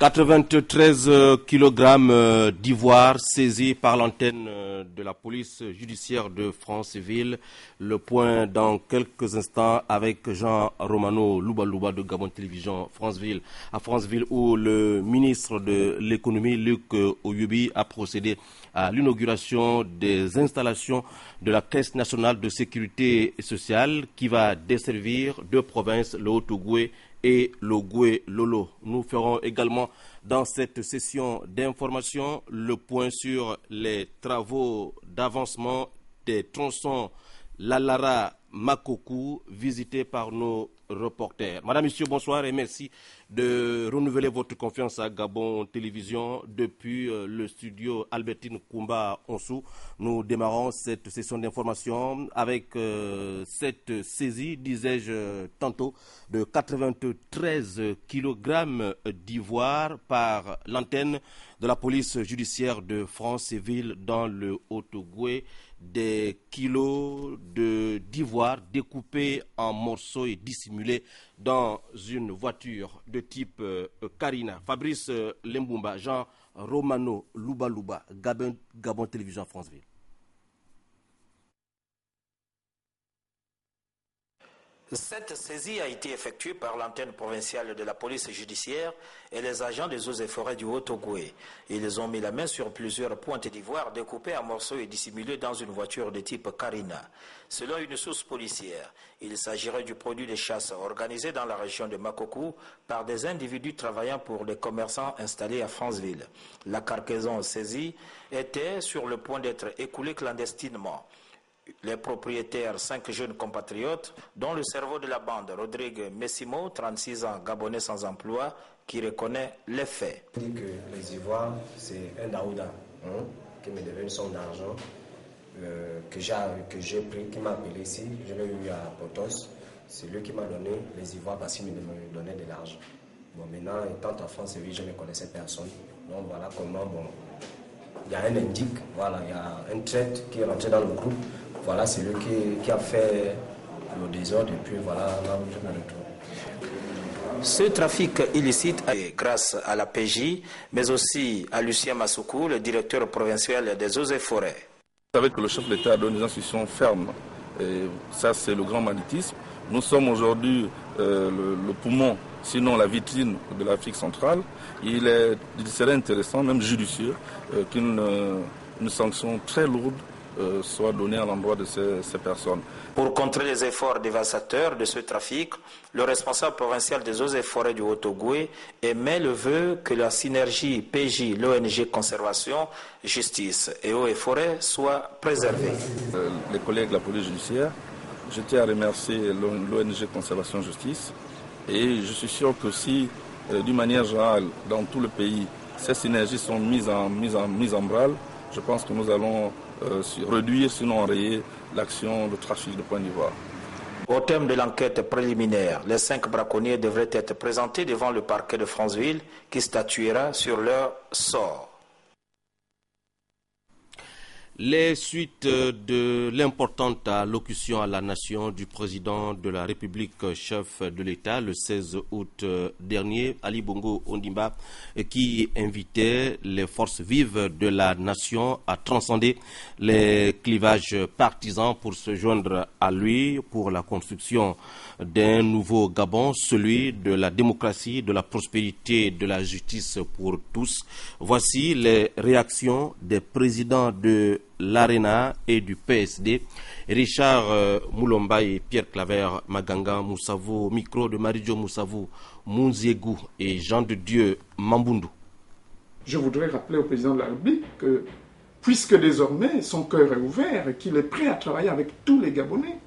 93 kg d'ivoire saisis par l'antenne de la police judiciaire de Franceville. Le point dans quelques instants avec Jean Romano Louba de Gabon Télévision Franceville. À Franceville où le ministre de l'économie Luc Oyubi a procédé à l'inauguration des installations de la Caisse nationale de sécurité sociale qui va desservir deux provinces, le Haut-Ogooué et le Goué-Lolo. Nous ferons également dans cette session d'information le point sur les travaux d'avancement des tronçons Lalara-Makokou visités par nos reporters. Madame, Monsieur, bonsoir et merci de renouveler votre confiance à Gabon Télévision depuis le studio Albertine Koumba Onsou. Nous démarrons cette session d'information avec cette saisie, disais-je tantôt, de 93 kg d'ivoire par l'antenne de la police judiciaire de Franceville dans le Haut-Ogooué. Des kilos d'ivoire découpés en morceaux et dissimulés dans une voiture de type Carina. Fabrice Lembumba, Jean Romano Louba, Gabon Télévision Franceville. Cette saisie a été effectuée par l'antenne provinciale de la police judiciaire et les agents des eaux et forêts du Haut-Ogooué. Ils ont mis la main sur plusieurs pointes d'ivoire découpées en morceaux et dissimulées dans une voiture de type Carina. Selon une source policière, il s'agirait du produit de chasse organisé dans la région de Makokou par des individus travaillant pour des commerçants installés à Franceville. La cargaison saisie était sur le point d'être écoulée clandestinement. Les propriétaires, 5 jeunes compatriotes, dont le cerveau de la bande, Rodrigue Messimo, 36 ans, gabonais sans emploi, qui reconnaît les faits. Je dis que les ivoires, c'est un Daouda qui me devait une somme d'argent que j'ai pris, qui m'a appelé ici. Je l'ai eu à Potos. C'est lui qui m'a donné les ivoires parce qu'il me donnait de l'argent. Bon, maintenant, étant en France, je ne connaissais personne. Donc voilà comment, il y a un indique, voilà, il y a un traite qui est rentré dans le groupe. Voilà, c'est lui qui a fait le désordre et puis voilà, là où je me retrouve. Ce trafic illicite est grâce à la PJ, mais aussi à Lucien Massoukou, le directeur provincial des eaux et forêts. Vous savez que le chef de l'État donne des instructions fermes. Et ça, c'est le grand banditisme. Nous sommes aujourd'hui le poumon, sinon la vitrine de l'Afrique centrale. Il serait intéressant, même judicieux, qu'une sanction très lourde soit donnée à l'endroit de ces personnes. Pour contrer les efforts dévastateurs de ce trafic, le responsable provincial des eaux et forêts du Haut-Ogooué émet le vœu que la synergie PJ, l'ONG Conservation, Justice et eaux et forêts soit préservée. Les collègues de la police judiciaire, je tiens à remercier l'ONG Conservation Justice et je suis sûr que si, d'une manière générale, dans tout le pays, ces synergies sont mises en branle, je pense que nous allons réduire, sinon enrayer, l'action de trafic de points d'ivoire. Au terme de l'enquête préliminaire, les 5 braconniers devraient être présentés devant le parquet de Franceville qui statuera sur leur sort. Les suites de l'importante allocution à la nation du président de la République, chef de l'État, le 16 août dernier, Ali Bongo Ondimba, qui invitait les forces vives de la nation à transcender les clivages partisans pour se joindre à lui pour la construction d'un nouveau Gabon, celui de la démocratie, de la prospérité et de la justice pour tous. Voici les réactions des présidents de l'ARENA et du PSD, Richard Moulomba et Pierre Claver Maganga Moussavou, micro de Maridjo Moussavou, Mounziegou et Jean de Dieu Mambundu. Je voudrais rappeler au président de la République que, puisque désormais son cœur est ouvert et qu'il est prêt à travailler avec tous les Gabonais,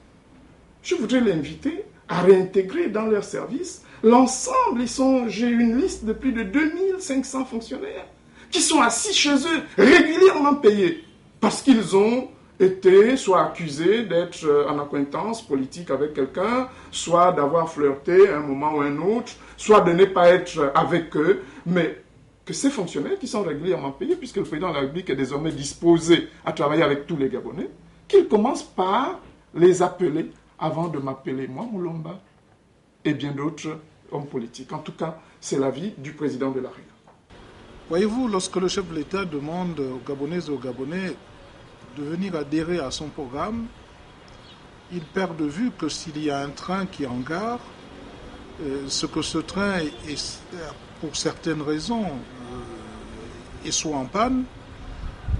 je voudrais l'inviter à réintégrer dans leur service l'ensemble. J'ai une liste de plus de 2500 fonctionnaires qui sont assis chez eux, régulièrement payés, parce qu'ils ont été soit accusés d'être en acquaintance politique avec quelqu'un, soit d'avoir flirté à un moment ou un autre, soit de ne pas être avec eux, mais que ces fonctionnaires qui sont régulièrement payés, puisque le président de la République est désormais disposé à travailler avec tous les Gabonais, qu'il commence par les appeler avant de m'appeler moi, Moulomba, et bien d'autres hommes politiques. En tout cas, c'est l'avis du président de la République. Voyez-vous, lorsque le chef de l'État demande aux Gabonaises et aux Gabonais de venir adhérer à son programme, il perd de vue que s'il y a un train qui est en gare, ce que ce train est pour certaines raisons est soit en panne,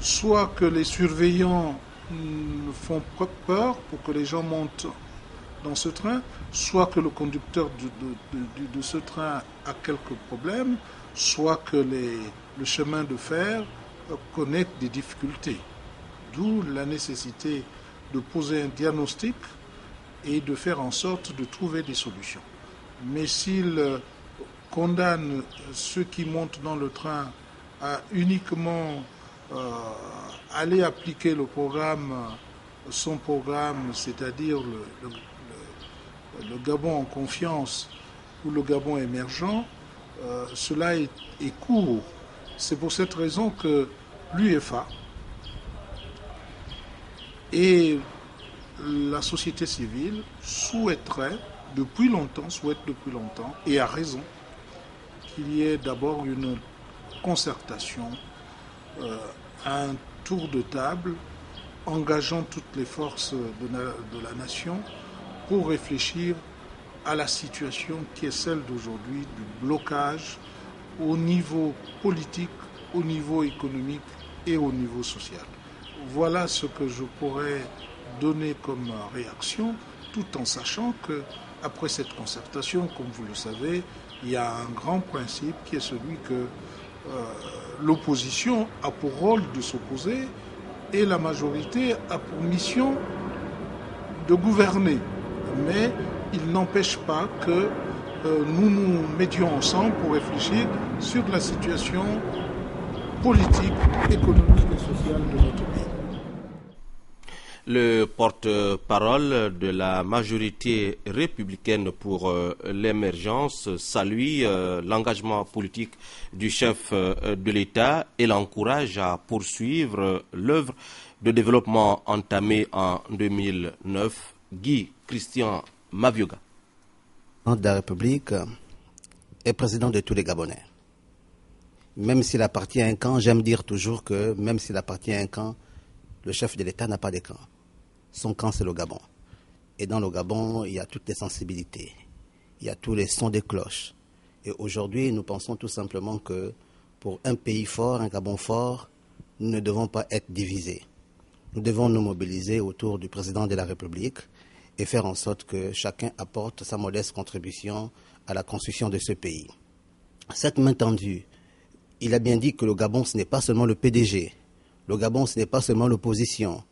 soit que les surveillants font peur pour que les gens montent dans ce train, soit que le conducteur de ce train a quelques problèmes, soit que le chemin de fer connaît des difficultés. D'où la nécessité de poser un diagnostic et de faire en sorte de trouver des solutions. Mais s'il condamne ceux qui montent dans le train à uniquement aller appliquer le programme, son programme, c'est-à-dire le Gabon en confiance ou le Gabon émergent, cela est court. C'est pour cette raison que l'UEFA et la société civile souhaitent depuis longtemps, et à raison, qu'il y ait d'abord une concertation, un tour de table engageant toutes les forces de la nation pour réfléchir à la situation qui est celle d'aujourd'hui du blocage au niveau politique, au niveau économique et au niveau social. Voilà ce que je pourrais donner comme réaction, tout en sachant que après cette concertation, comme vous le savez, il y a un grand principe qui est celui que l'opposition a pour rôle de s'opposer et la majorité a pour mission de gouverner. Mais il n'empêche pas que nous nous mettions ensemble pour réfléchir sur la situation politique, économique et sociale de notre pays. Le porte-parole de la majorité républicaine pour l'émergence salue l'engagement politique du chef de l'État et l'encourage à poursuivre l'œuvre de développement entamée en 2009. Guy Christian Mavioga. Le président de la République est président de tous les Gabonais. Même s'il appartient à un camp, j'aime dire toujours que même s'il appartient à un camp, le chef de l'État n'a pas de camp. Son camp, c'est le Gabon. Et dans le Gabon, il y a toutes les sensibilités. Il y a tous les sons des cloches. Et aujourd'hui, nous pensons tout simplement que pour un pays fort, un Gabon fort, nous ne devons pas être divisés. Nous devons nous mobiliser autour du président de la République et faire en sorte que chacun apporte sa modeste contribution à la construction de ce pays. Cette main tendue, il a bien dit que le Gabon, ce n'est pas seulement le PDG. Le Gabon, ce n'est pas seulement l'opposition.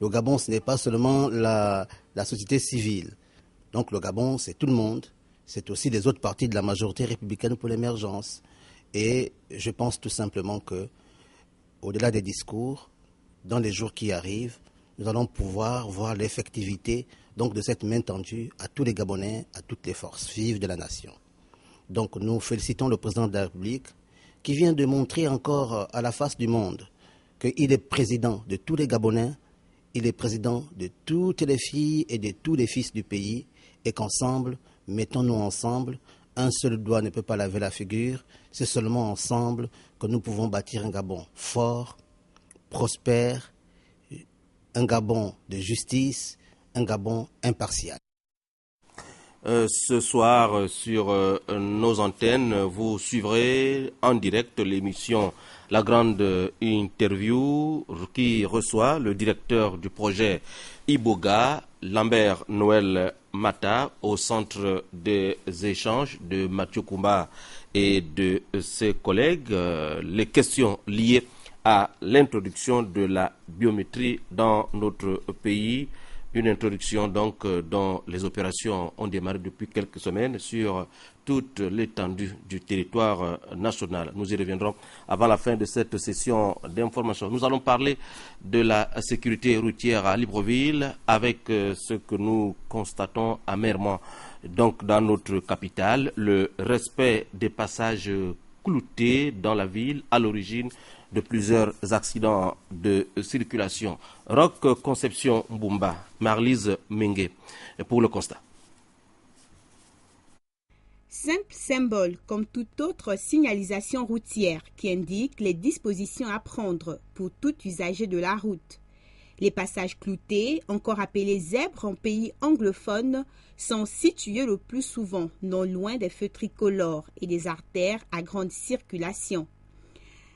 Le Gabon, ce n'est pas seulement la société civile. Donc le Gabon, c'est tout le monde. C'est aussi les autres partis de la majorité républicaine pour l'émergence. Et je pense tout simplement que, au-delà des discours, dans les jours qui arrivent, nous allons pouvoir voir l'effectivité donc, de cette main tendue à tous les Gabonais, à toutes les forces vives de la nation. Donc nous félicitons le président de la République qui vient de montrer encore à la face du monde qu'il est président de tous les Gabonais, il est président de toutes les filles et de tous les fils du pays, et qu'ensemble, mettons-nous ensemble, un seul doigt ne peut pas laver la figure, c'est seulement ensemble que nous pouvons bâtir un Gabon fort, prospère, un Gabon de justice, un Gabon impartial. Ce soir, sur nos antennes, vous suivrez en direct l'émission La Grande Interview qui reçoit le directeur du projet Iboga, Lambert Noël Mata, au centre des échanges de Mathieu Koumba et de ses collègues. Les questions liées à l'introduction de la biométrie dans notre pays. Une introduction donc dont les opérations ont démarré depuis quelques semaines sur toute l'étendue du territoire national. Nous y reviendrons avant la fin de cette session d'information. Nous allons parler de la sécurité routière à Libreville avec ce que nous constatons amèrement donc dans notre capitale, le respect des passages cloutés dans la ville à l'origine de plusieurs accidents de circulation. Rock Conception Mbumba, Marlise Mengue, pour le constat. simple symbole comme toute autre signalisation routière qui indique les dispositions à prendre pour tout usager de la route. Les passages cloutés, encore appelés zèbres en pays anglophone, sont situés le plus souvent non loin des feux tricolores et des artères à grande circulation.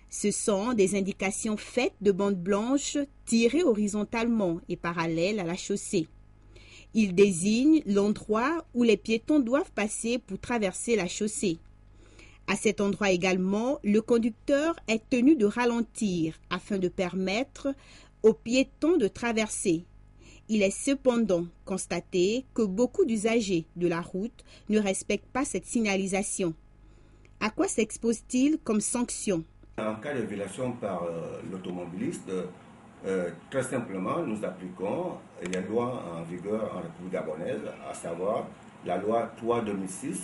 Ce sont des indications faites de bandes blanches tirées horizontalement et parallèles à la chaussée. Ils désignent l'endroit où les piétons doivent passer pour traverser la chaussée. À cet endroit également, le conducteur est tenu de ralentir afin de permettre aux piétons de traverser. Il est cependant constaté que beaucoup d'usagers de la route ne respectent pas cette signalisation. À quoi s'expose-t-il comme sanction? En cas de violation par l'automobiliste, très simplement, nous appliquons les lois en vigueur en République gabonaise, à savoir la loi 3/2006.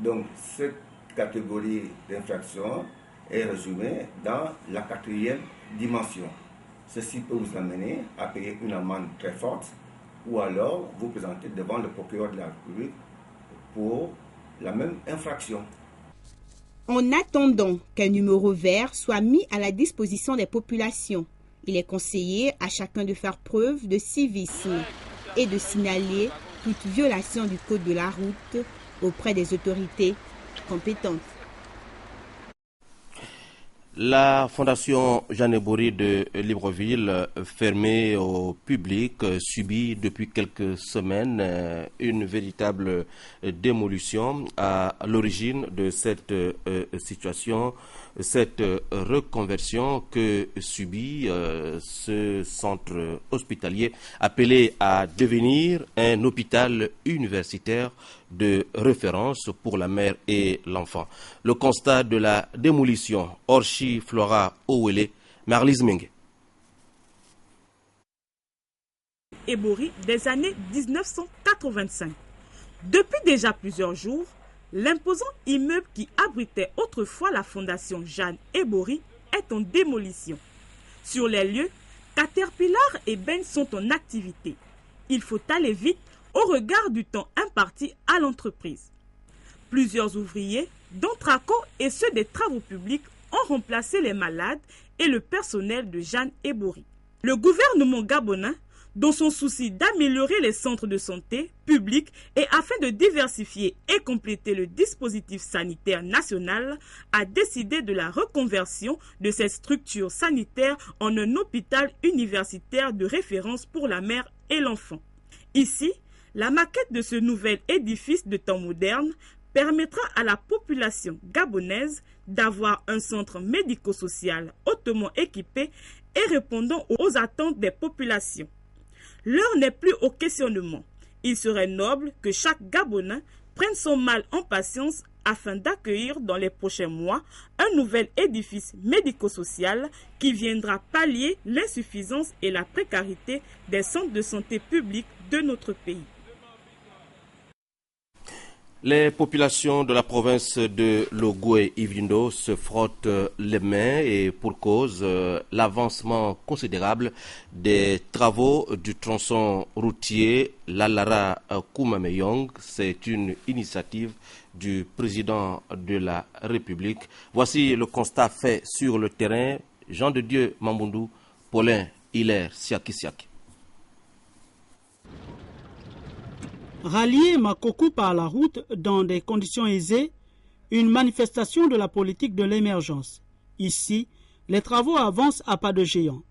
Donc, cette catégorie d'infraction est résumée dans la 4e dimension. Ceci peut vous amener à payer une amende très forte ou alors vous présenter devant le procureur de la République pour la même infraction. En attendant qu'un numéro vert soit mis à la disposition des populations, il est conseillé à chacun de faire preuve de civisme et de signaler toute violation du code de la route auprès des autorités compétentes. La Fondation Jeanne Ebory de Libreville, fermée au public, subit depuis quelques semaines une véritable démolution. À l'origine de cette situation, cette reconversion que subit ce centre hospitalier appelé à devenir un hôpital universitaire de référence pour la mère et l'enfant. Le constat de la démolition, Orchi Flora Owele, Marlise Menge. Ebory des années 1985. Depuis déjà plusieurs jours, l'imposant immeuble qui abritait autrefois la Fondation Jeanne Ebory est en démolition. Sur les lieux, Caterpillar et Ben sont en activité. Il faut aller vite au regard du temps imparti à l'entreprise. Plusieurs ouvriers, dont Traco et ceux des travaux publics, ont remplacé les malades et le personnel de Jeanne Ebory. Le gouvernement gabonais, dans son souci d'améliorer les centres de santé publics et afin de diversifier et compléter le dispositif sanitaire national, a décidé de la reconversion de cette structure sanitaire en un hôpital universitaire de référence pour la mère et l'enfant. Ici, la maquette de ce nouvel édifice de temps moderne permettra à la population gabonaise d'avoir un centre médico-social hautement équipé et répondant aux attentes des populations. L'heure n'est plus au questionnement. Il serait noble que chaque Gabonais prenne son mal en patience afin d'accueillir dans les prochains mois un nouvel édifice médico-social qui viendra pallier l'insuffisance et la précarité des centres de santé publics de notre pays. Les populations de la province de Logoué-Ivindo se frottent les mains et pour cause, l'avancement considérable des travaux du tronçon routier Lalara-Koumameyong. C'est une initiative du président de la République. Voici le constat fait sur le terrain. Jean de Dieu Mamboundou, Paulin Hilaire Siaki. Rallier Makoko par la route dans des conditions aisées, une manifestation de la politique de l'émergence. Ici, les travaux avancent à pas de géant.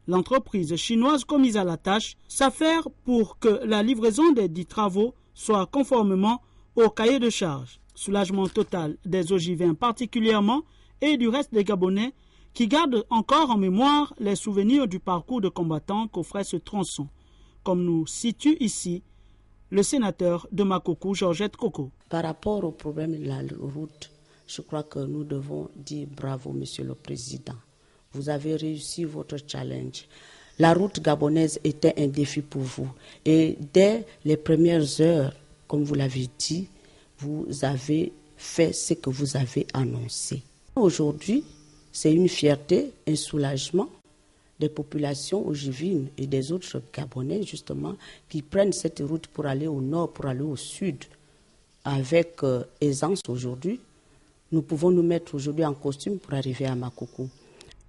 L'entreprise chinoise commise à la tâche s'affaire pour que la livraison des dits travaux soit conformément au cahier de charge. Soulagement total des Ogiviens particulièrement et du reste des Gabonais qui gardent encore en mémoire les souvenirs du parcours de combattants qu'offrait ce tronçon, comme nous situe ici le sénateur de Makoko, Georgette Koko. Par rapport au problème de la route, je crois que nous devons dire bravo, Monsieur le Président. Vous avez réussi votre challenge. La route gabonaise était un défi pour vous. Et dès les premières heures, comme vous l'avez dit, vous avez fait ce que vous avez annoncé. Aujourd'hui, c'est une fierté, un soulagement des populations ogivines et des autres Gabonais, justement, qui prennent cette route pour aller au nord, pour aller au sud. avec aisance aujourd'hui. Nous pouvons nous mettre aujourd'hui en costume pour arriver à Makoko.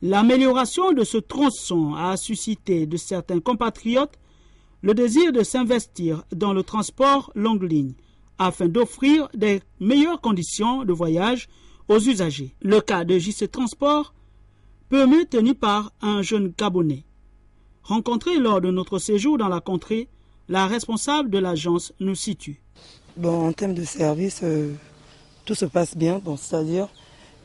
L'amélioration de ce tronçon a suscité de certains compatriotes le désir de s'investir dans le transport longue ligne afin d'offrir des meilleures conditions de voyage aux usagers. Le cas de JC Transport peut mieux tenu par un jeune Gabonais. Rencontré lors de notre séjour dans la contrée, la responsable de l'agence nous situe. Bon, en termes de service, tout se passe bien. Bon, c'est-à-dire,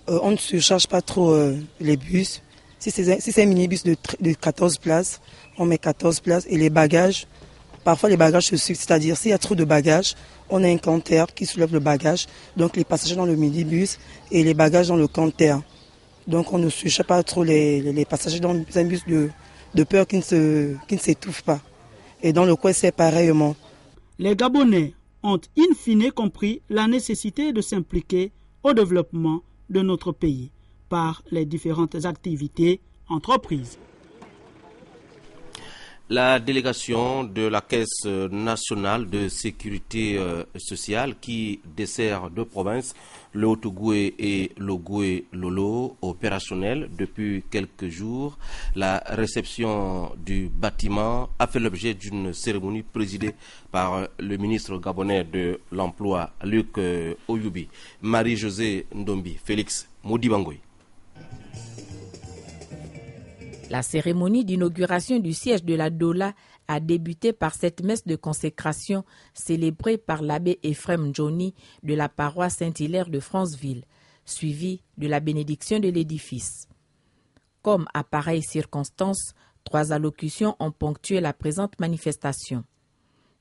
on ne surcharge pas trop les bus. Si c'est un minibus de 14 places, on met 14 places. Et les bagages, parfois les bagages se suivent. C'est-à-dire, s'il y a trop de bagages, on a un compteur qui soulève le bagage. Donc les passagers dans le minibus et les bagages dans le compteur. Donc on ne surcharge pas trop les passagers dans un bus de peur qu'ils ne s'étouffent pas. Et dans le coin, c'est pareillement. Les Gabonais ont in fine compris la nécessité de s'impliquer au développement de notre pays par les différentes activités entreprises. La délégation de la Caisse nationale de sécurité sociale qui dessert deux provinces, le Haut-Ogooué et l'Ogooué-Lolo, opérationnel depuis quelques jours. La réception du bâtiment a fait l'objet d'une cérémonie présidée par le ministre gabonais de l'Emploi, Luc Oyoubi. Marie-Josée Ndombi, Félix Modibangoy. La cérémonie d'inauguration du siège de la Dola a débuté par cette messe de consécration célébrée par l'abbé Ephrem Johnny de la paroisse Saint-Hilaire de Franceville, suivie de la bénédiction de l'édifice. Comme à pareille circonstance, 3 allocutions ont ponctué la présente manifestation.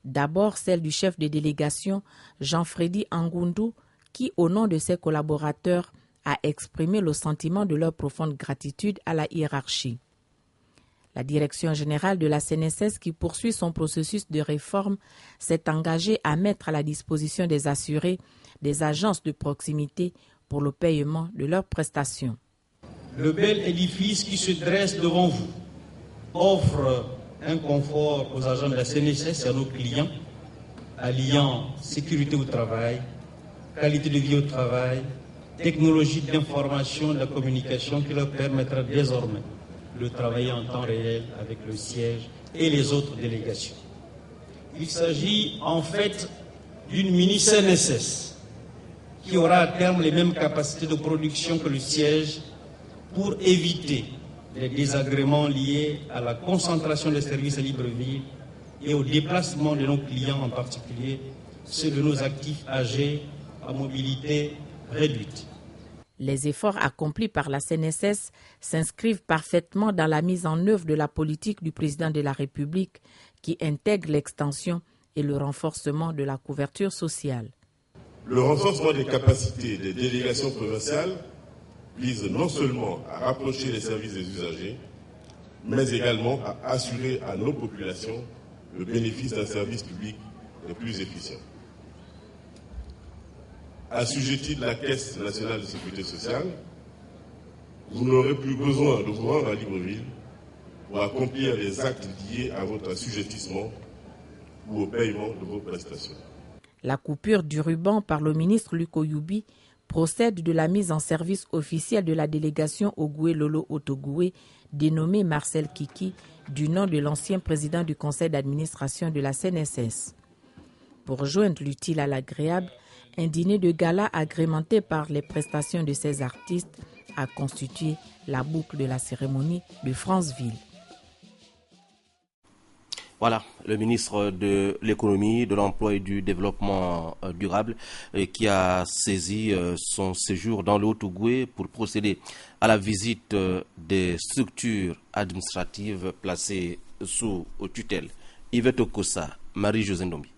D'abord celle du chef de délégation, Jean-Frédy Angoundou, qui, au nom de ses collaborateurs, a exprimé le sentiment de leur profonde gratitude à la hiérarchie. La direction générale de la CNSS, qui poursuit son processus de réforme, s'est engagée à mettre à la disposition des assurés des agences de proximité pour le paiement de leurs prestations. Le bel édifice qui se dresse devant vous offre un confort aux agents de la CNSS et à nos clients, alliant sécurité au travail, qualité de vie au travail, technologie d'information et de communication qui leur permettra désormais de travailler en temps réel avec le siège et les autres délégations. Il s'agit en fait d'une mini-CNSS qui aura à terme les mêmes capacités de production que le siège pour éviter les désagréments liés à la concentration des services à Libreville et au déplacement de nos clients, en particulier ceux de nos actifs âgés à mobilité réduite. Les efforts accomplis par la CNSS s'inscrivent parfaitement dans la mise en œuvre de la politique du président de la République qui intègre l'extension et le renforcement de la couverture sociale. Le renforcement des capacités des délégations provinciales vise non seulement à rapprocher les services des usagers, mais également à assurer à nos populations le bénéfice d'un service public le plus efficient. Assujetti de la Caisse nationale de sécurité sociale, vous n'aurez plus besoin de vous rendre à Libreville pour accomplir les actes liés à votre assujettissement ou au paiement de vos prestations. La coupure du ruban par le ministre Luc Oyoubi procède de la mise en service officielle de la délégation Ogooué-Lolo-Haut-Ogooué, dénommée Marcel Kiki, du nom de l'ancien président du conseil d'administration de la CNSS. Pour joindre l'utile à l'agréable, un dîner de gala agrémenté par les prestations de ces artistes a constitué la boucle de la cérémonie de Franceville. Voilà, le ministre de l'économie, de l'emploi et du développement durable qui a saisi son séjour dans le Haut-Ogooué pour procéder à la visite des structures administratives placées sous tutelle. Yvette Okosa, Marie-Josée Ndombi.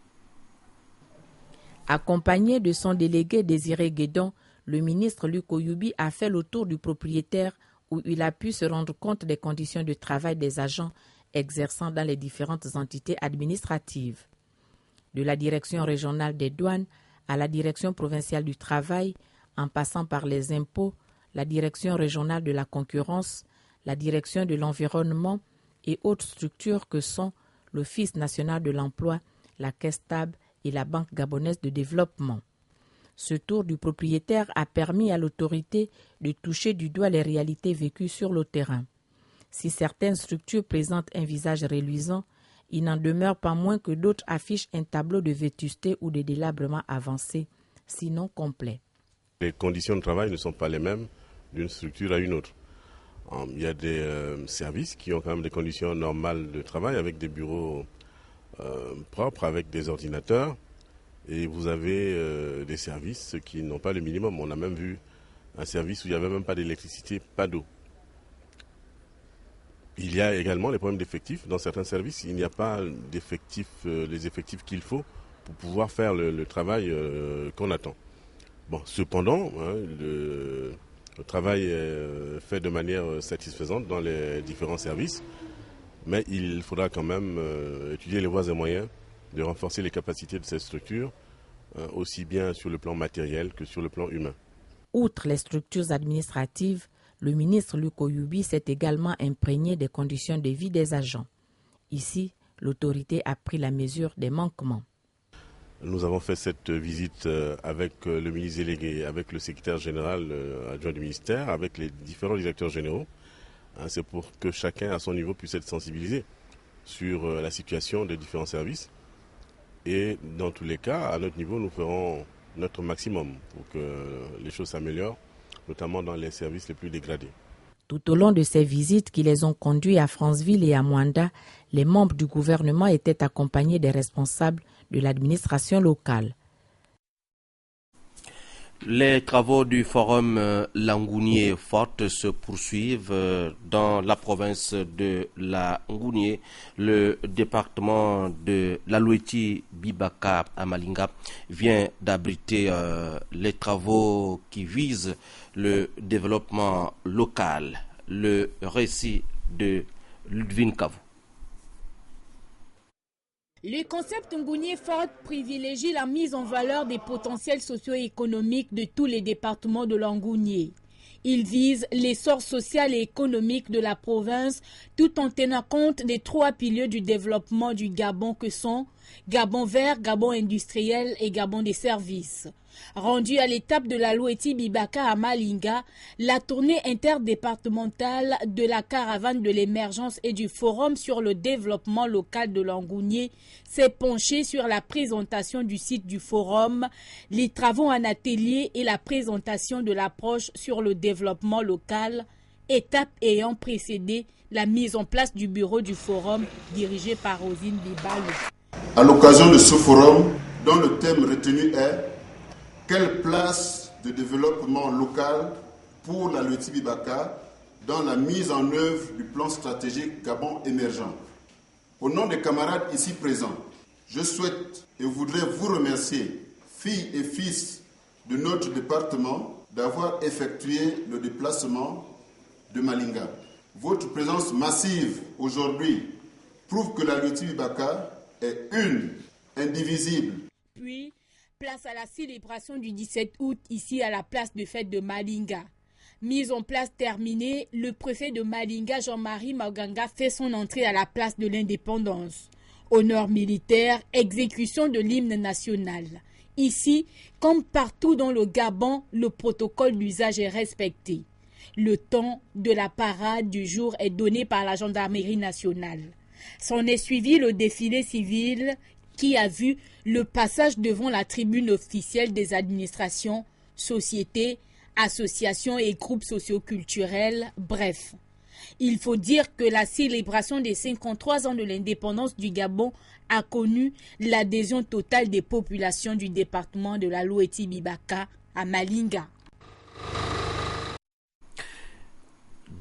Accompagné de son délégué Désiré Guédon, le ministre Luc Oyoubi a fait le tour du propriétaire où il a pu se rendre compte des conditions de travail des agents exerçant dans les différentes entités administratives. De la direction régionale des douanes à la direction provinciale du travail, en passant par les impôts, la direction régionale de la concurrence, la direction de l'environnement et autres structures que sont l'Office national de l'emploi, la Caisse stable et la Banque gabonaise de développement. Ce tour du propriétaire a permis à l'autorité de toucher du doigt les réalités vécues sur le terrain. Si certaines structures présentent un visage reluisant, il n'en demeure pas moins que d'autres affichent un tableau de vétusté ou de délabrement avancé, sinon complet. Les conditions de travail ne sont pas les mêmes d'une structure à une autre. Il y a des services qui ont quand même des conditions normales de travail avec des bureaux propres, avec des ordinateurs. Et vous avez des services qui n'ont pas le minimum. On a même vu un service où il n'y avait même pas d'électricité, pas d'eau. Il y a également les problèmes d'effectifs. Dans certains services, il n'y a pas d'effectifs, les effectifs qu'il faut pour pouvoir faire le travail qu'on attend. Bon, cependant, le travail est fait de manière satisfaisante dans les différents services, mais il faudra quand même étudier les voies et moyens de renforcer les capacités de cette structure, aussi bien sur le plan matériel que sur le plan humain. Outre les structures administratives, le ministre Luc Oyubi s'est également imprégné des conditions de vie des agents. Ici, l'autorité a pris la mesure des manquements. Nous avons fait cette visite avec le ministre délégué, avec le secrétaire général adjoint du ministère, avec les différents directeurs généraux. C'est pour que chacun à son niveau puisse être sensibilisé sur la situation des différents services. Et dans tous les cas, à notre niveau, nous ferons notre maximum pour que les choses s'améliorent, notamment dans les services les plus dégradés. Tout au long de ces visites qui les ont conduits à Franceville et à Mwanda, les membres du gouvernement étaient accompagnés des responsables de l'administration locale. Les travaux du forum Langounié Forte se poursuivent dans la province de la Ngounié. Le département de l'Aloueti Bibaka à Malinga vient d'abriter les travaux qui visent le développement local. Le récit de Ludwin Kavou. Le concept Ngounié Forte privilégie la mise en valeur des potentiels socio-économiques de tous les départements de l'Angounié. Il vise l'essor social et économique de la province tout en tenant compte des trois piliers du développement du Gabon que sont Gabon vert, Gabon industriel et Gabon des services. Rendu à l'étape de l'Aloueti Bibaka à Malinga, la tournée interdépartementale de la caravane de l'émergence et du forum sur le développement local de l'Angounié s'est penchée sur la présentation du site du forum, les travaux en atelier et la présentation de l'approche sur le développement local, étape ayant précédé la mise en place du bureau du forum dirigé par Rosine Bibalo. À l'occasion de ce forum, dont le thème retenu est quelle place de développement local pour l'Aloueti Bibaka dans la mise en œuvre du plan stratégique Gabon émergent. Au nom des camarades ici présents, je souhaite et voudrais vous remercier, filles et fils de notre département, d'avoir effectué le déplacement de Malinga. Votre présence massive aujourd'hui prouve que l'Aloueti Bibaka est une, indivisible. Puis, place à la célébration du 17 août ici à la place de fête de Malinga. Mise en place terminée, le préfet de Malinga, Jean-Marie Maganga, fait son entrée à la place de l'indépendance. Honneur militaire, exécution de l'hymne national. Ici, comme partout dans le Gabon, le protocole d'usage est respecté. Le temps de la parade du jour est donné par la gendarmerie nationale. S'en est suivi le défilé civil qui a vu le passage devant la tribune officielle des administrations, sociétés, associations et groupes socioculturels, bref. Il faut dire que la célébration des 53 ans de l'indépendance du Gabon a connu l'adhésion totale des populations du département de l'Aloueti Bibaka à Malinga.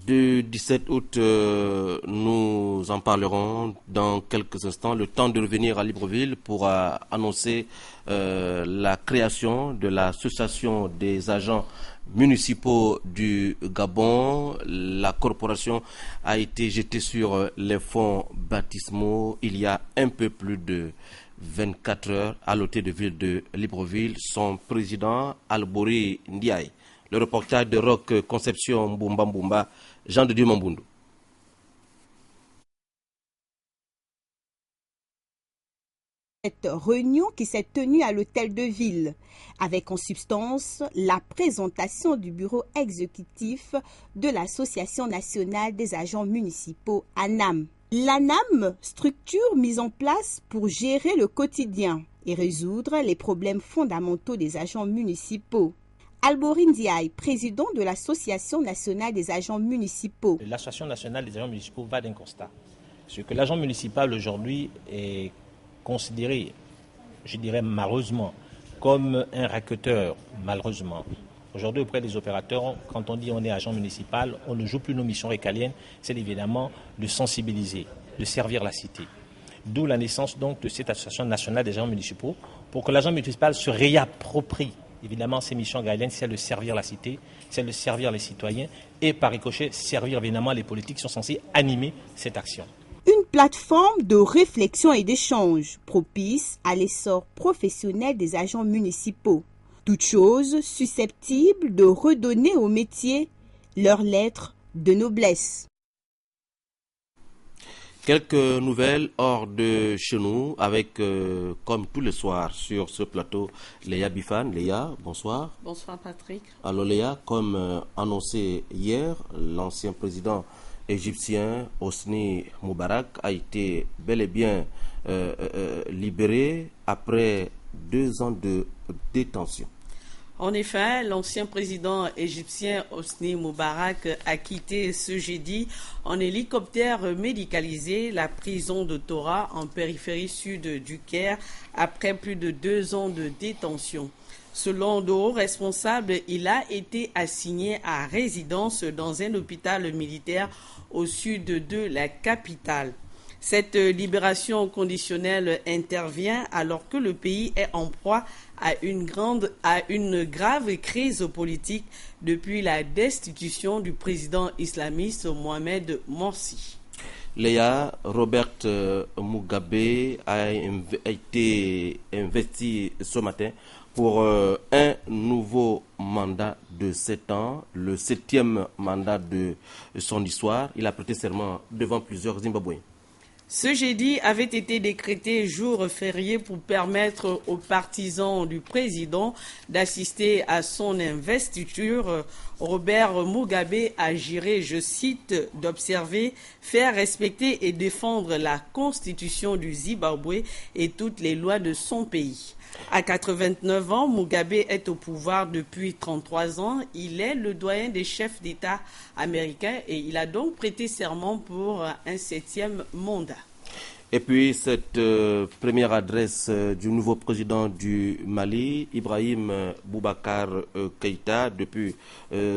Du 17 août, nous en parlerons dans quelques instants. Le temps de revenir à Libreville pour annoncer la création de l'association des agents municipaux du Gabon. La corporation a été jetée sur les fonds baptismaux il y a un peu plus de 24 heures à l'hôtel de ville de Libreville. Son président, Albori Ndiaye. Le reportage de Rock Conception Mbumba Mbumba, Jean de Dieu Mambundu. Cette réunion qui s'est tenue à l'hôtel de ville, avec en substance la présentation du bureau exécutif de l'Association nationale des agents municipaux ANAM. L'ANAM, structure mise en place pour gérer le quotidien et résoudre les problèmes fondamentaux des agents municipaux. Albouri Ndiaye, président de l'Association nationale des agents municipaux. L'Association nationale des agents municipaux va d'un constat. C'est que l'agent municipal aujourd'hui est considéré, je dirais malheureusement, comme un racketeur, malheureusement. Aujourd'hui, auprès des opérateurs, quand on dit on est agent municipal, on ne joue plus nos missions récaliennes, c'est évidemment de sensibiliser, de servir la cité. D'où la naissance donc de cette association nationale des agents municipaux, pour que l'agent municipal se réapproprie évidemment ces missions régaliennes, c'est de servir la cité, c'est de servir les citoyens et par ricochet, servir évidemment les politiques qui sont censés animer cette action. Une plateforme de réflexion et d'échange propice à l'essor professionnel des agents municipaux. Toute chose susceptible de redonner au métier leur lettre de noblesse. Quelques nouvelles hors de chez nous avec, comme tous les soirs sur ce plateau, Léa Bifane. Léa, bonsoir. Bonsoir Patrick. Alors Léa, comme annoncé hier, l'ancien président égyptien Hosni Moubarak a été bel et bien libéré après 2 ans de détention. En effet, l'ancien président égyptien Hosni Moubarak a quitté ce jeudi en hélicoptère médicalisé la prison de Tora en périphérie sud du Caire après plus de 2 ans de détention. Selon de hauts responsables, il a été assigné à résidence dans un hôpital militaire au sud de la capitale. Cette libération conditionnelle intervient alors que le pays est en proie à une grave crise politique depuis la destitution du président islamiste Mohamed Morsi. Léa, Robert Mugabe a été investi ce matin pour un nouveau mandat de 7 ans, le 7e mandat de son histoire. Il a prêté serment devant plusieurs Zimbabwéens. Ce jeudi avait été décrété jour férié pour permettre aux partisans du président d'assister à son investiture. Robert Mugabe a juré, je cite, d'observer, faire respecter et défendre la constitution du Zimbabwe et toutes les lois de son pays. À 89 ans, Mugabe est au pouvoir depuis 33 ans. Il est le doyen des chefs d'État américains et il a donc prêté serment pour un 7e mandat. Et puis cette première adresse du nouveau président du Mali, Ibrahim Boubacar Keïta, depuis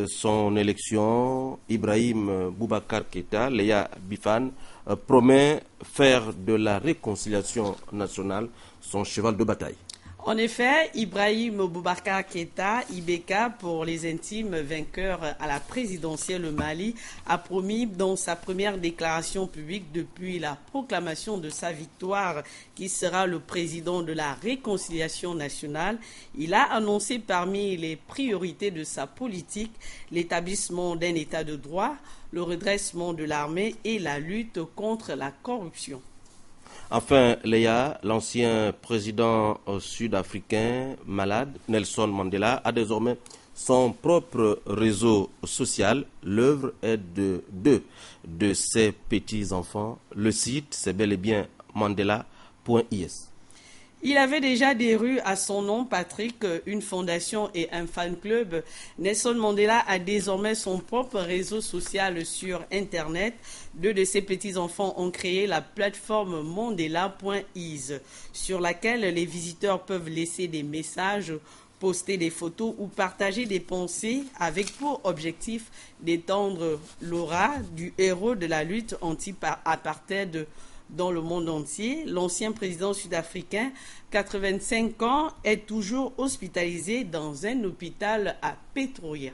son élection, Ibrahim Boubacar Keïta, Léa Bifane, promet faire de la réconciliation nationale son cheval de bataille. En effet, Ibrahim Boubacar Keïta, Ibeka pour les intimes vainqueurs à la présidentielle Mali, a promis dans sa première déclaration publique depuis la proclamation de sa victoire qu'il sera le président de la réconciliation nationale. Il a annoncé parmi les priorités de sa politique l'établissement d'un état de droit, le redressement de l'armée et la lutte contre la corruption. Enfin, Léa, l'ancien président sud-africain malade, Nelson Mandela, a désormais son propre réseau social. L'œuvre est de 2 de ses petits-enfants. Le site, c'est bel et bien mandela.is. Il avait déjà des rues à son nom, Patrick, une fondation et un fan-club. Nelson Mandela a désormais son propre réseau social sur Internet. 2 de ses petits-enfants ont créé la plateforme mandela.is, sur laquelle les visiteurs peuvent laisser des messages, poster des photos ou partager des pensées avec pour objectif d'étendre l'aura du héros de la lutte anti-apartheid dans le monde entier. L'ancien président sud-africain, 85 ans, est toujours hospitalisé dans un hôpital à Pretoria.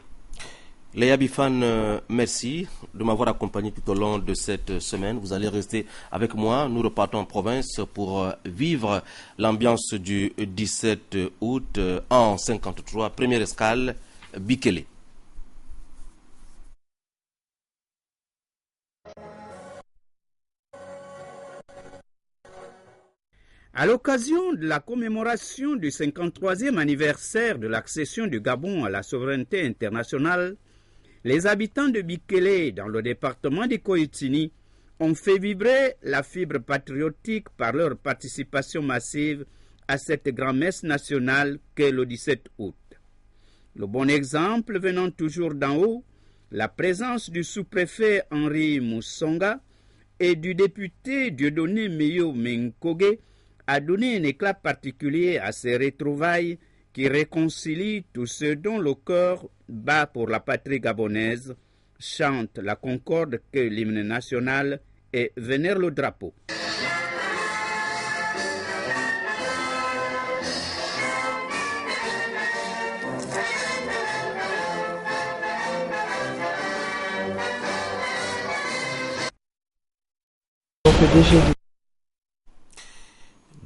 Léa Bifane, merci de m'avoir accompagné tout au long de cette semaine. Vous allez rester avec moi. Nous repartons en province pour vivre l'ambiance du 17 août en 53. Première escale, Bikele. À l'occasion de la commémoration du 53e anniversaire de l'accession du Gabon à la souveraineté internationale, les habitants de Bikélé, dans le département du Koyutini, ont fait vibrer la fibre patriotique par leur participation massive à cette grand-messe nationale qu'est le 17 août. Le bon exemple venant toujours d'en haut, la présence du sous-préfet Henri Moussonga et du député Dieudonné Meyo Menkoge a donné un éclat particulier à ces retrouvailles qui réconcilient tous ceux dont le cœur bat pour la patrie gabonaise, chantent la concorde que l'hymne national et vénèrent le drapeau.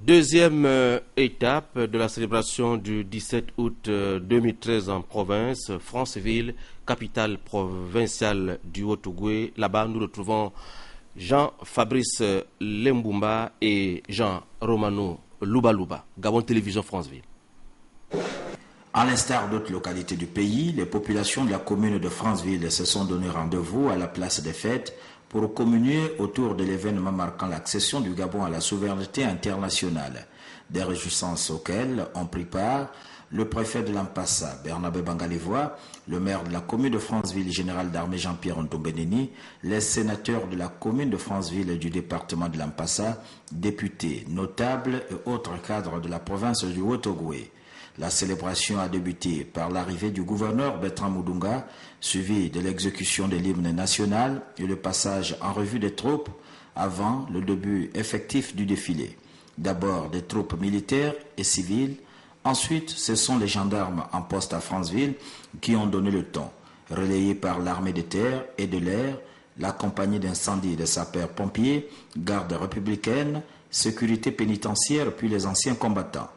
Deuxième étape de la célébration du 17 août 2013 en province, Franceville, capitale provinciale du Haut-Ogooué. Là-bas, nous retrouvons Jean-Fabrice Lembumba et Jean Romano Louba. Gabon Télévision Franceville. À l'instar d'autres localités du pays, les populations de la commune de Franceville se sont donné rendez-vous à la place des fêtes pour communier autour de l'événement marquant l'accession du Gabon à la souveraineté internationale. Des réjouissances auxquelles ont pris part le préfet de l'Ampassa, Bernabé Bangalivois, le maire de la commune de Franceville, général d'armée Jean-Pierre Ntombeneni, les sénateurs de la commune de Franceville et du département de l'Ampassa, députés, notables et autres cadres de la province du Haut-Ogooué. La célébration a débuté par l'arrivée du gouverneur Bertrand Moudunga, suivi de l'exécution de l'hymne national et le passage en revue des troupes avant le début effectif du défilé. D'abord des troupes militaires et civiles, ensuite ce sont les gendarmes en poste à Franceville qui ont donné le ton, relayés par l'armée de terre et de l'air, la compagnie d'incendie des sapeurs-pompiers, garde républicaine, sécurité pénitentiaire puis les anciens combattants.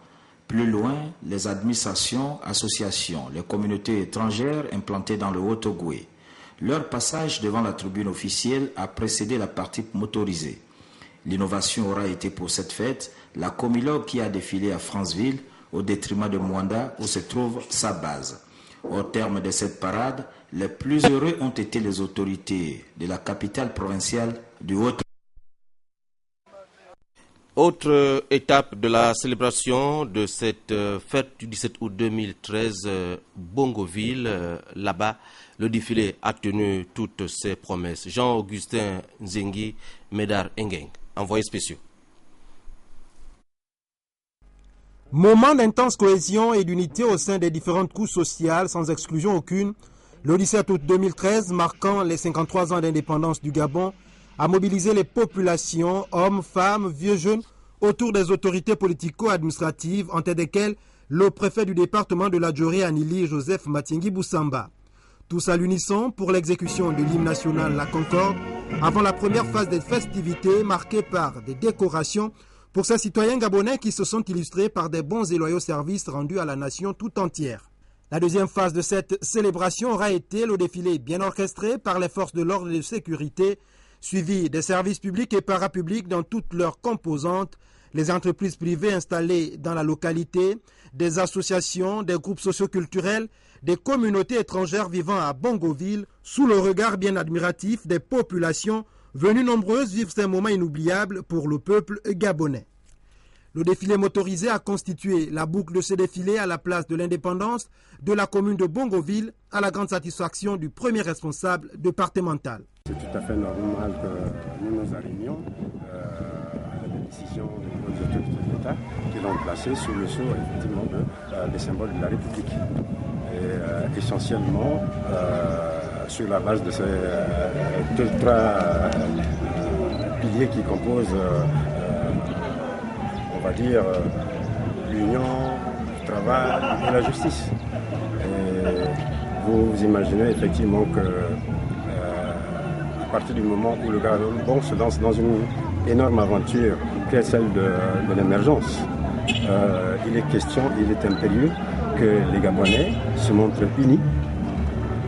Plus loin, les administrations, associations, les communautés étrangères implantées dans le Haut-Ogooué. Leur passage devant la tribune officielle a précédé la partie motorisée. L'innovation aura été pour cette fête la Comilogue qui a défilé à Franceville au détriment de Mwanda où se trouve sa base. Au terme de cette parade, les plus heureux ont été les autorités de la capitale provinciale du Haut-Ogooué. Autre étape de la célébration de cette fête du 17 août 2013, Bongoville, là-bas, le défilé a tenu toutes ses promesses. Jean-Augustin Nzengi, Médard Engeng, envoyé spéciaux. Moment d'intense cohésion et d'unité au sein des différentes couches sociales, sans exclusion aucune, le 17 août 2013, marquant les 53 ans d'indépendance du Gabon, a mobilisé les populations, hommes, femmes, vieux, jeunes, autour des autorités politico-administratives, en tête desquelles le préfet du département de la Djoré, Anili Joseph Matingi Boussamba. Tous à l'unisson pour l'exécution de l'hymne national La Concorde, avant la première phase des festivités marquée par des décorations pour ces citoyens gabonais qui se sont illustrés par des bons et loyaux services rendus à la nation tout entière. La deuxième phase de cette célébration aura été le défilé bien orchestré par les forces de l'ordre et de sécurité, suivi des services publics et parapublics dans toutes leurs composantes, les entreprises privées installées dans la localité, des associations, des groupes socioculturels, des communautés étrangères vivant à Bongoville, sous le regard bien admiratif des populations venues nombreuses vivre ces moments inoubliables pour le peuple gabonais. Le défilé motorisé a constitué la boucle de ce défilé à la place de l'indépendance de la commune de Bongoville, à la grande satisfaction du premier responsable départemental. C'est tout à fait normal que nous nous alignions à la décision des autorités de l'État qui l'ont placé sous le sceau effectivement des symboles de la République. Et essentiellement sur la base de ces trois piliers qui composent on va dire l'union, le travail et la justice. Et vous imaginez effectivement que à partir du moment où le Gabon se lance dans une énorme aventure qui est celle de l'émergence, il est question, il est impérieux que les Gabonais se montrent unis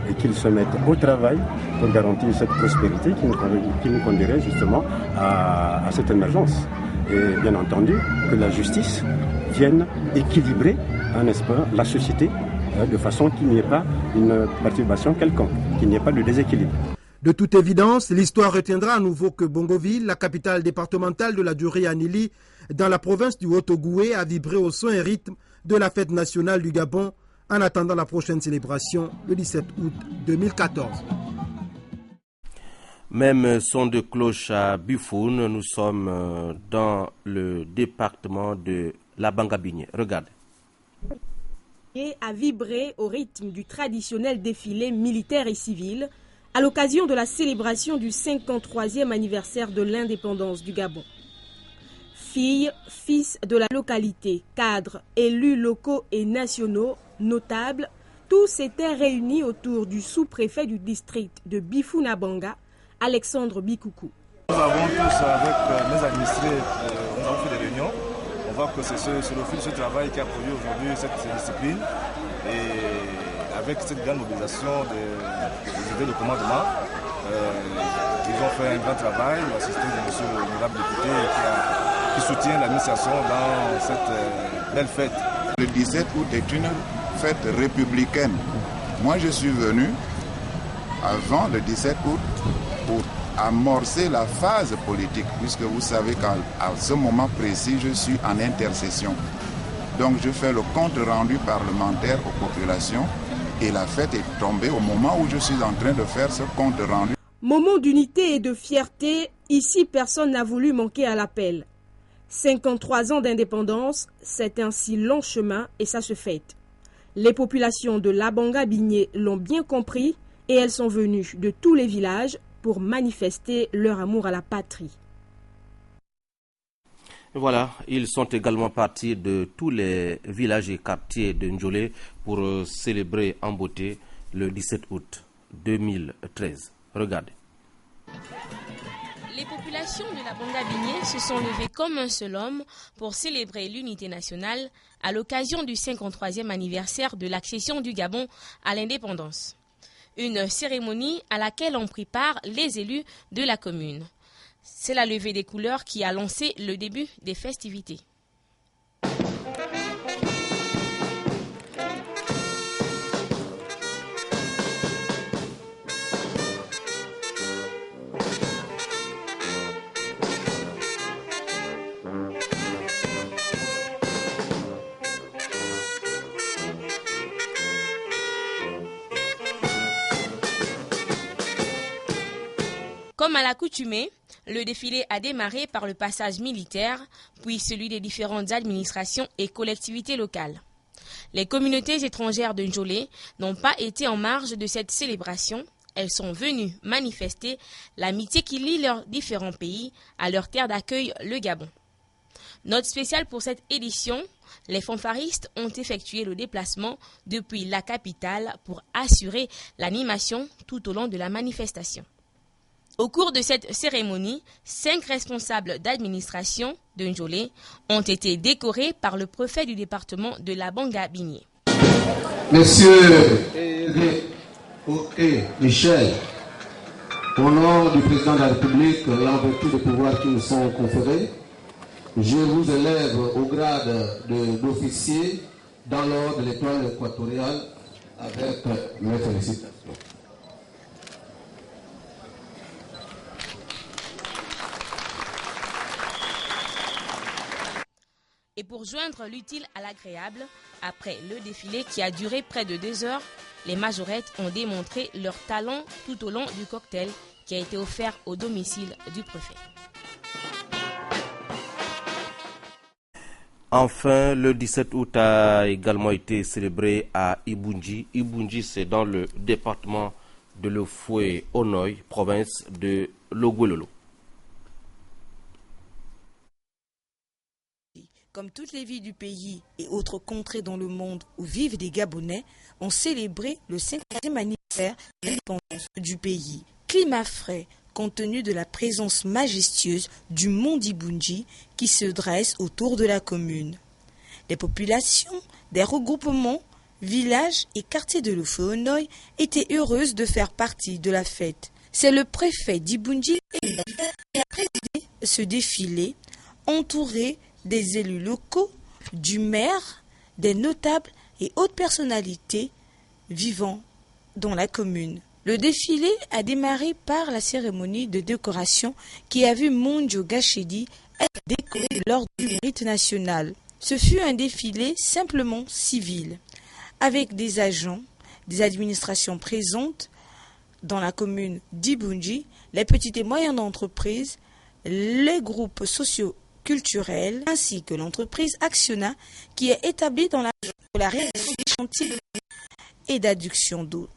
et qu'ils se mettent au travail pour garantir cette prospérité qui nous conduirait justement à cette émergence. et bien entendu que la justice vienne équilibrer, n'est-ce pas, la société de façon qu'il n'y ait pas une perturbation quelconque, qu'il n'y ait pas de déséquilibre. De toute évidence, l'histoire retiendra à nouveau que Bongoville, la capitale départementale de la durée Anili, dans la province du Haut-Ogoué, a vibré au son et rythme de la fête nationale du Gabon en attendant la prochaine célébration le 17 août 2014. Même son de cloche à Bufoun, nous sommes dans le département de la Bangabigné. Regardez. Et a vibré au rythme du traditionnel défilé militaire et civil à l'occasion de la célébration du 53e anniversaire de l'indépendance du Gabon. Filles, fils de la localité, cadres, élus locaux et nationaux, notables, tous étaient réunis autour du sous-préfet du district de Bifouna-Banga, Alexandre Bikoukou. Nous avons tous, avec mes administrés, nous avons fait des réunions. On voit que c'est le fil de ce travail qui a produit aujourd'hui cette discipline. Et avec cette grande mobilisation des idées de commandement, ils ont fait un grand travail, assisté de monsieur l'honorable député qui soutient l'administration dans cette belle fête. Le 17 août est une fête républicaine. Moi, je suis venu avant le 17 août pour amorcer la phase politique, puisque vous savez qu'à ce moment précis, je suis en intercession. Donc je fais le compte rendu parlementaire aux populations et la fête est tombée au moment où je suis en train de faire ce compte rendu. Moment d'unité et de fierté, ici personne n'a voulu manquer à l'appel. 53 ans d'indépendance, c'est un si long chemin et ça se fête. Les populations de la Bangabigné l'ont bien compris et elles sont venues de tous les villages pour manifester leur amour à la patrie. Voilà, ils sont également partis de tous les villages et quartiers de Ndjolé pour célébrer en beauté le 17 août 2013. Regardez. Les populations de la Bangabigné se sont levées comme un seul homme pour célébrer l'unité nationale à l'occasion du 53e anniversaire de l'accession du Gabon à l'indépendance. Une cérémonie à laquelle ont pris part les élus de la commune. C'est la levée des couleurs qui a lancé le début des festivités. Comme à l'accoutumée, le défilé a démarré par le passage militaire, puis celui des différentes administrations et collectivités locales. Les communautés étrangères de Ndjolé n'ont pas été en marge de cette célébration. Elles sont venues manifester l'amitié qui lie leurs différents pays à leur terre d'accueil, le Gabon. Note spéciale pour cette édition, les fanfaristes ont effectué le déplacement depuis la capitale pour assurer l'animation tout au long de la manifestation. Au cours de cette cérémonie, 5 responsables d'administration de Ndjolé ont été décorés par le préfet du département de la Bangabigné. Monsieur Michel, au nom du président de la République et en vertu des pouvoirs qui nous sont conférés, je vous élève au grade d'officier dans l'ordre de l'étoile équatoriale avec mes félicitations. Et pour joindre l'utile à l'agréable, après le défilé qui a duré près de 2 heures, les majorettes ont démontré leur talent tout au long du cocktail qui a été offert au domicile du préfet. Enfin, le 17 août a également été célébré à Ibunji. Ibunji, c'est dans le département de l'Ofoué-Onoy, province de Logouelolo. Comme toutes les villes du pays et autres contrées dans le monde où vivent des Gabonais, ont célébré le 50e anniversaire de l'indépendance du pays. Climat frais, compte tenu de la présence majestueuse du mont d'Ibunji qui se dresse autour de la commune. Les populations des regroupements, villages et quartiers de l'Ofoué-Onoy étaient heureuses de faire partie de la fête. C'est le préfet d'Ibunji qui a présidé ce défilé entouré des élus locaux, du maire, des notables et autres personnalités vivant dans la commune. Le défilé a démarré par la cérémonie de décoration qui a vu Mondio Gachedi être décoré de l'ordre du mérite national. Ce fut un défilé simplement civil, avec des agents, des administrations présentes dans la commune d'Ibunji, les petites et moyennes entreprises, les groupes socio-culturels, ainsi que l'entreprise Actiona qui est établie dans la région pour la réalisation des chantiers et d'adduction d'eau.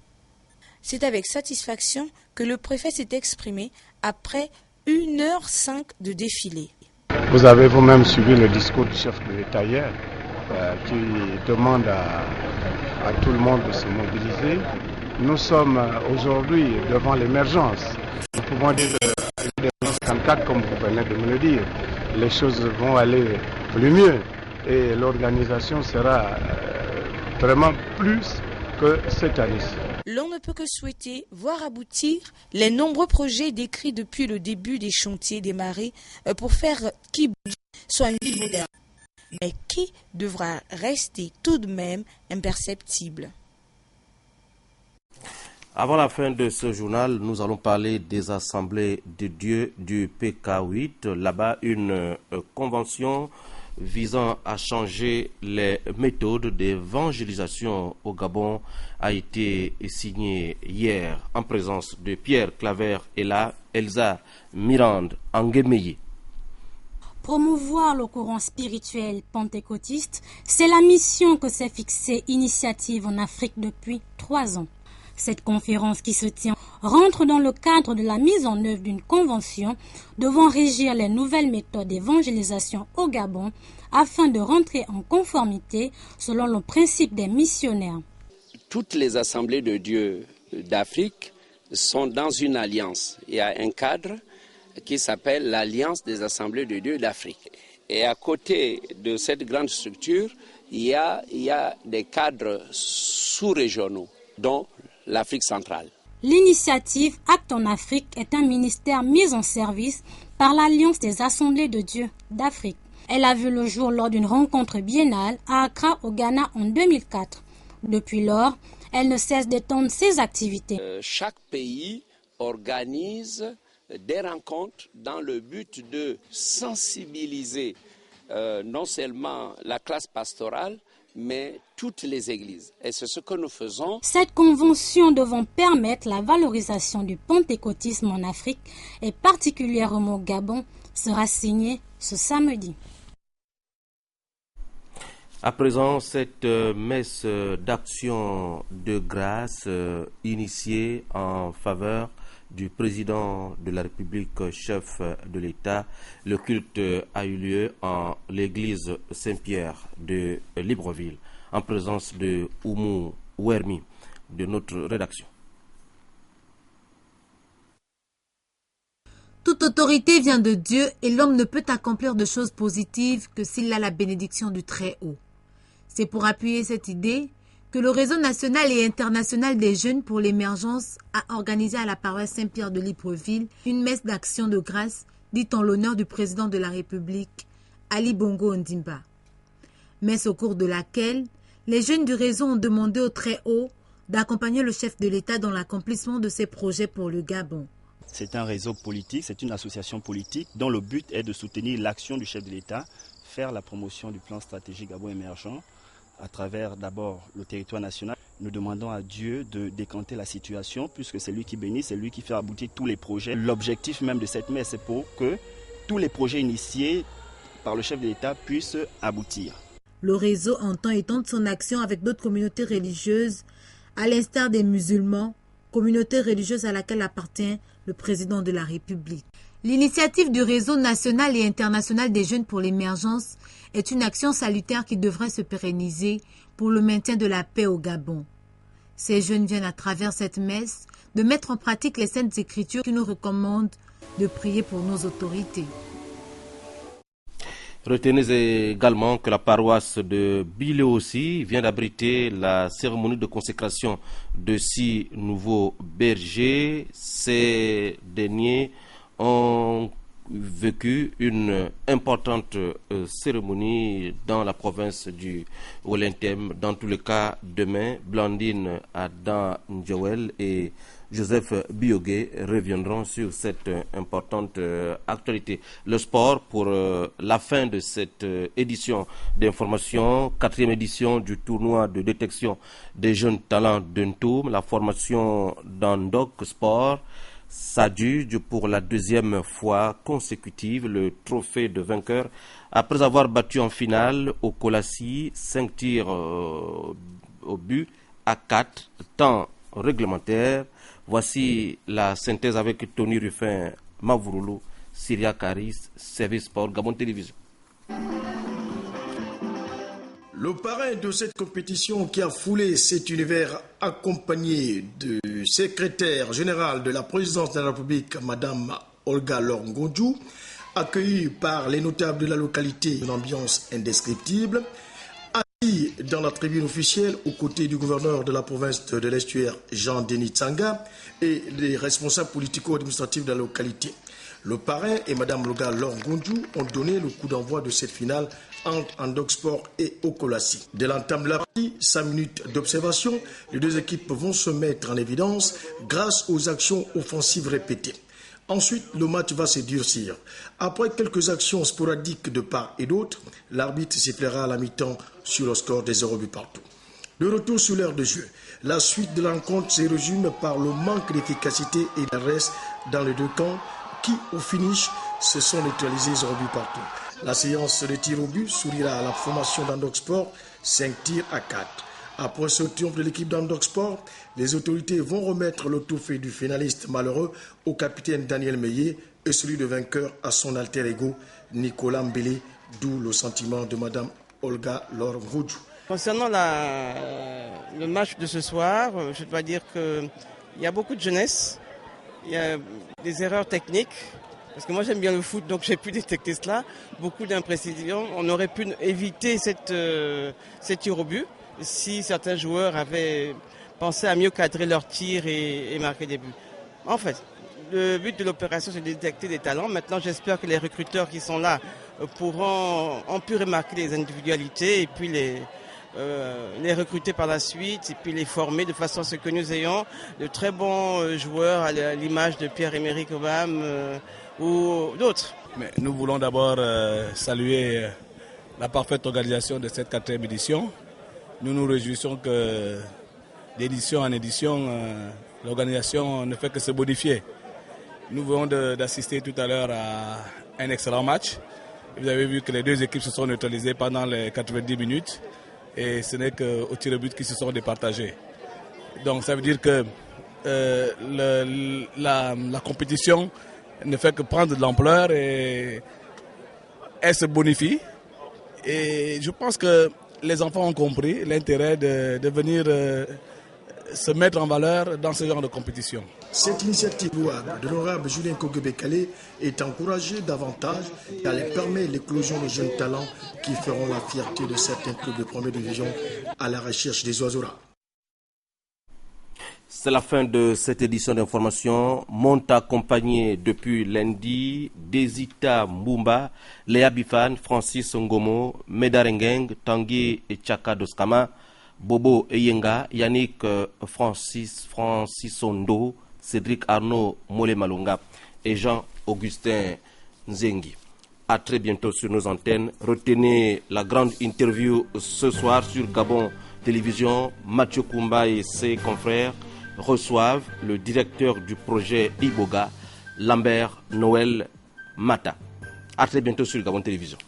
C'est avec satisfaction que le préfet s'est exprimé après 1h05 de défilé. Vous avez vous-même suivi le discours du chef de l'État hier qui demande à tout le monde de se mobiliser. Nous sommes aujourd'hui devant l'émergence. Nous pouvons dire que 2054, comme vous venez de me le dire, les choses vont aller plus mieux et l'organisation sera vraiment plus que cette année-ci. L'on ne peut que souhaiter voir aboutir les nombreux projets décrits depuis le début des chantiers démarrés pour faire qu'Ibunji soit une ville moderne, mais qui devra rester tout de même imperceptible. Avant la fin de ce journal, nous allons parler des assemblées de Dieu du PK8. Là-bas, une convention visant à changer les méthodes d'évangélisation au Gabon a été signée hier en présence de Pierre Claver et Elsa Mirande Anguemeye. Promouvoir le courant spirituel pentecôtiste, c'est la mission que s'est fixée Initiative en Afrique depuis 3 ans. Cette conférence qui se tient rentre dans le cadre de la mise en œuvre d'une convention devant régir les nouvelles méthodes d'évangélisation au Gabon afin de rentrer en conformité selon le principe des missionnaires. Toutes les assemblées de Dieu d'Afrique sont dans une alliance. Il y a un cadre qui s'appelle l'Alliance des assemblées de Dieu d'Afrique. Et à côté de cette grande structure, il y a des cadres sous-régionaux, dont l'Afrique centrale. L'initiative Acte en Afrique est un ministère mis en service par l'Alliance des Assemblées de Dieu d'Afrique. Elle a vu le jour lors d'une rencontre biennale à Accra au Ghana en 2004. Depuis lors, elle ne cesse d'étendre ses activités. Chaque pays organise des rencontres dans le but de sensibiliser non seulement la classe pastorale, mais toutes les églises. Et c'est ce que nous faisons. Cette convention devant permettre la valorisation du pentecôtisme en Afrique, et particulièrement au Gabon, sera signée ce samedi. À présent, cette messe d'action de grâce initiée en faveur du président de la République, chef de l'État, le culte a eu lieu en l'église Saint-Pierre de Libreville, en présence de Oumou Ouermi, de notre rédaction. Toute autorité vient de Dieu et l'homme ne peut accomplir de choses positives que s'il a la bénédiction du Très-Haut. C'est pour appuyer cette idée que le réseau national et international des jeunes pour l'émergence a organisé à la paroisse Saint-Pierre de Libreville une messe d'action de grâce dite en l'honneur du président de la République, Ali Bongo Ondimba. Messe au cours de laquelle les jeunes du réseau ont demandé au Très-Haut d'accompagner le chef de l'État dans l'accomplissement de ses projets pour le Gabon. C'est un réseau politique, c'est une association politique dont le but est de soutenir l'action du chef de l'État, faire la promotion du plan stratégique Gabon émergent à travers d'abord le territoire national. Nous demandons à Dieu de décanter la situation puisque c'est lui qui bénit, c'est lui qui fait aboutir tous les projets. L'objectif même de cette messe, c'est pour que tous les projets initiés par le chef de l'État puissent aboutir. Le réseau entend étendre son action avec d'autres communautés religieuses, à l'instar des musulmans, communauté religieuse à laquelle appartient le président de la République. L'initiative du réseau national et international des jeunes pour l'émergence est une action salutaire qui devrait se pérenniser pour le maintien de la paix au Gabon. Ces jeunes viennent à travers cette messe de mettre en pratique les saintes écritures qui nous recommandent de prier pour nos autorités. Retenez également que la paroisse de Biléossi vient d'abriter la cérémonie de consécration de 6 nouveaux bergers. Ces derniers ont vécu une importante cérémonie dans la province du Olentem. Dans tous les cas, demain, Blandine Adam Njowel et Joseph Biogué reviendront sur cette importante actualité. Le sport pour la fin de cette édition d'information, 4e édition du tournoi de détection des jeunes talents d'Untoum, la formation d'Andok Sport s'adjuge pour la 2e fois consécutive le trophée de vainqueur après avoir battu en finale au Kolassi 5 tirs au but à 4 temps réglementaire. Voici la synthèse avec Tony Ruffin, Mavouroulou, Syria Karis, Service Sport, Gabon Télévision. Le parrain de cette compétition qui a foulé cet univers accompagné du secrétaire général de la présidence de la République, Madame Olga Lorngonju, accueilli par les notables de la localité, une ambiance indescriptible, assis dans la tribune officielle aux côtés du gouverneur de la province de l'Estuaire, Jean-Denis Tsanga, et les responsables politico-administratifs de la localité. Le parrain et Mme Olga Lorngonju ont donné le coup d'envoi de cette finale entre Andok Sport et Okolassi. Dès l'entame de la partie, 5 minutes d'observation, les deux équipes vont se mettre en évidence grâce aux actions offensives répétées. Ensuite, le match va se durcir. Après quelques actions sporadiques de part et d'autre, l'arbitre sifflera à la mi-temps sur le score des 0 buts partout. De retour sur l'heure de jeu, la suite de la rencontre se résume par le manque d'efficacité et d'adresse dans les deux camps qui, au finish, se sont neutralisés 0 buts partout. La séance de tir au but sourira à la formation d'Andok Sport, 5 tirs à 4. Après ce triomphe de l'équipe d'Andok Sport, les autorités vont remettre le trophée du finaliste malheureux au capitaine Daniel Meillet et celui de vainqueur à son alter ego Nicolas Mbélé, d'où le sentiment de Mme Olga Lorngonju. Concernant le match de ce soir, je dois dire qu'il y a beaucoup de jeunesse, il y a des erreurs techniques. Parce que moi j'aime bien le foot, donc j'ai pu détecter cela. Beaucoup d'imprécisions. On aurait pu éviter cette tir au but si certains joueurs avaient pensé à mieux cadrer leurs tirs et marquer des buts. En fait, le but de l'opération c'est de détecter des talents. Maintenant j'espère que les recruteurs qui sont là ont pu remarquer les individualités et puis les recruter par la suite et puis les former de façon à ce que nous ayons de très bons joueurs à l'image de Pierre-Emerick Aubame ou d'autres. Mais nous voulons d'abord saluer la parfaite organisation de cette 4e édition. Nous nous réjouissons que d'édition en édition, l'organisation ne fait que se modifier. Nous venons d'assister tout à l'heure à un excellent match. Vous avez vu que les deux équipes se sont neutralisées pendant les 90 minutes et ce n'est qu'au tir au but qu'ils se sont départagés. Donc ça veut dire que la compétition ne fait que prendre de l'ampleur et elle se bonifie. Et je pense que les enfants ont compris l'intérêt de venir se mettre en valeur dans ce genre de compétition. Cette initiative louable de l'honorable Julien Kogebe-Kalé est encouragée davantage car elle permet l'éclosion de jeunes talents qui feront la fierté de certains clubs de première division à la recherche des oiseaux rares. C'est la fin de cette édition d'information. M'ont accompagné depuis lundi Desita Mbumba, Léa Bifan, Francis Ngomo, Medarengeng, Tanguy et Chaka Doskama, Bobo Eyenga, Yannick Francis Ondo, Cédric Arnaud Mole Malunga et Jean-Augustin Nzengi. À très bientôt sur nos antennes. Retenez la grande interview ce soir sur Gabon Télévision. Mathieu Koumba et ses confrères reçoivent le directeur du projet Iboga, Lambert Noël Mata. À très bientôt sur Gabon Télévision.